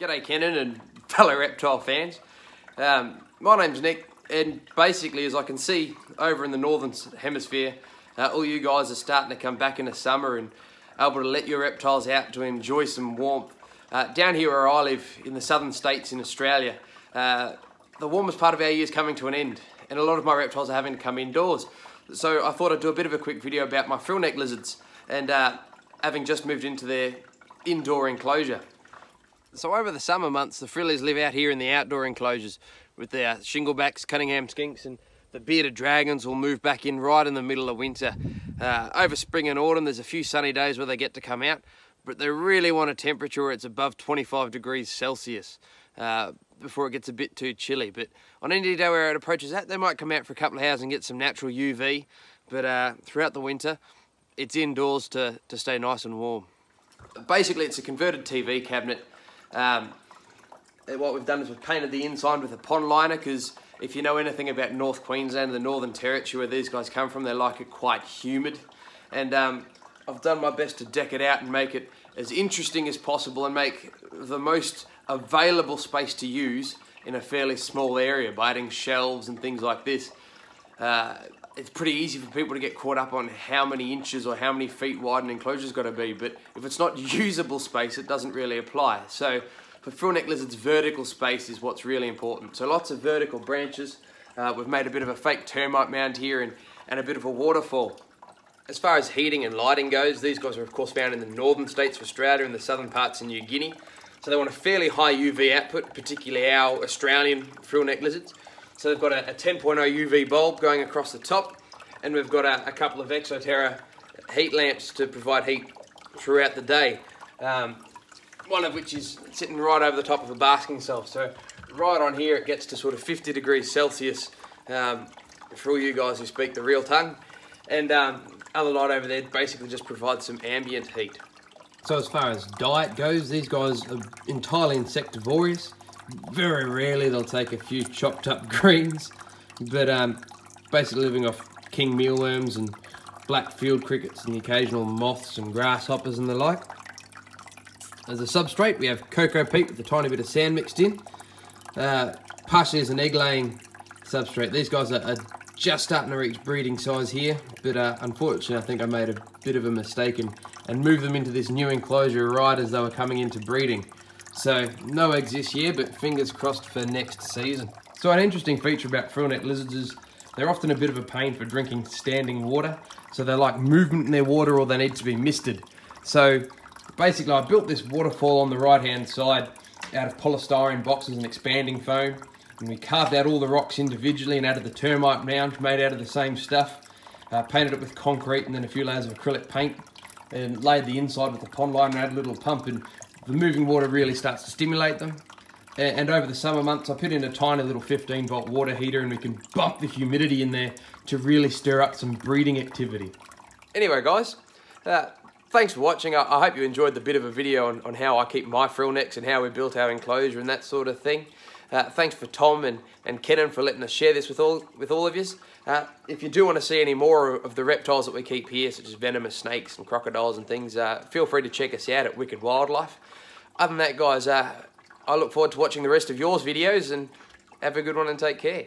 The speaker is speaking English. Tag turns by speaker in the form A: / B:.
A: G'day Kenan and fellow reptile fans. My name's Nick, and basically, as I can see over in the northern hemisphere, all you guys are starting to come back into summer and able to let your reptiles out to enjoy some warmth. Down here where I live in the southern states in Australia, the warmest part of our year is coming to an end, and a lot of my reptiles are having to come indoors. So I thought I'd do a bit of a quick video about my frilled neck lizards and having just moved into their indoor enclosure. So over the summer months, the frillies live out here in the outdoor enclosures with their shinglebacks, Cunningham skinks, and the bearded dragons will move back in right in the middle of winter. Over spring and autumn, there's a few sunny days where they get to come out, but they really want a temperature where it's above 25 degrees Celsius before it gets a bit too chilly. But on any day where it approaches that, they might come out for a couple of hours and get some natural UV, but throughout the winter, it's indoors to stay nice and warm. Basically, it's a converted TV cabinet. What we've done is we've painted the inside with a pond liner, because if you know anything about North Queensland and the Northern Territory where these guys come from, they like it quite humid. And I've done my best to deck it out and make it as interesting as possible and make the most available space to use in a fairly small area by adding shelves and things like this. It's pretty easy for people to get caught up on how many inches or how many feet wide an enclosure's got to be, but if it's not usable space, it doesn't really apply. So for frilled neck lizards, vertical space is what's really important. So lots of vertical branches. We've made a bit of a fake termite mound here and a bit of a waterfall. As far as heating and lighting goes, these guys are of course found in the northern states of Australia and the southern parts of New Guinea. So they want a fairly high UV output, particularly our Australian frilled neck lizards. So they've got a 10.0 UV bulb going across the top, and we've got a couple of Exoterra heat lamps to provide heat throughout the day. One of which is sitting right over the top of a basking cell. So right on here it gets to sort of 50 degrees Celsius for all you guys who speak the real tongue. And other light over there basically just provides some ambient heat.
B: So as far as diet goes, these guys are entirely insectivorous. Very rarely they'll take a few chopped up greens, but basically living off king mealworms and black field crickets and the occasional moths and grasshoppers and the like. As a substrate, we have cocoa peat with a tiny bit of sand mixed in. Partially as an egg laying substrate. These guys are just starting to reach breeding size here, but unfortunately I think I made a bit of a mistake and moved them into this new enclosure right as they were coming into breeding. So no eggs this year, but fingers crossed for next season. So an interesting feature about frilled neck lizards is they're often a bit of a pain for drinking standing water. So they like movement in their water, or they need to be misted. So basically I built this waterfall on the right hand side out of polystyrene boxes and expanding foam. And we carved out all the rocks individually and added the termite mound made out of the same stuff. Painted it with concrete and then a few layers of acrylic paint. And laid the inside with the pond liner and added a little pump, and the moving water really starts to stimulate them. And over the summer months I put in a tiny little 15-volt water heater, and we can bump the humidity in there to really stir up some breeding activity.
A: Anyway guys, thanks for watching. I hope you enjoyed the bit of a video on how I keep my frill necks and how we built our enclosure and that sort of thing. Thanks for Tom and Kenan for letting us share this with all of you. If you do want to see any more of the reptiles that we keep here, such as venomous snakes and crocodiles and things, feel free to check us out at Wicked Wildlife. Other than that guys, I look forward to watching the rest of yours videos, and have a good one and take care.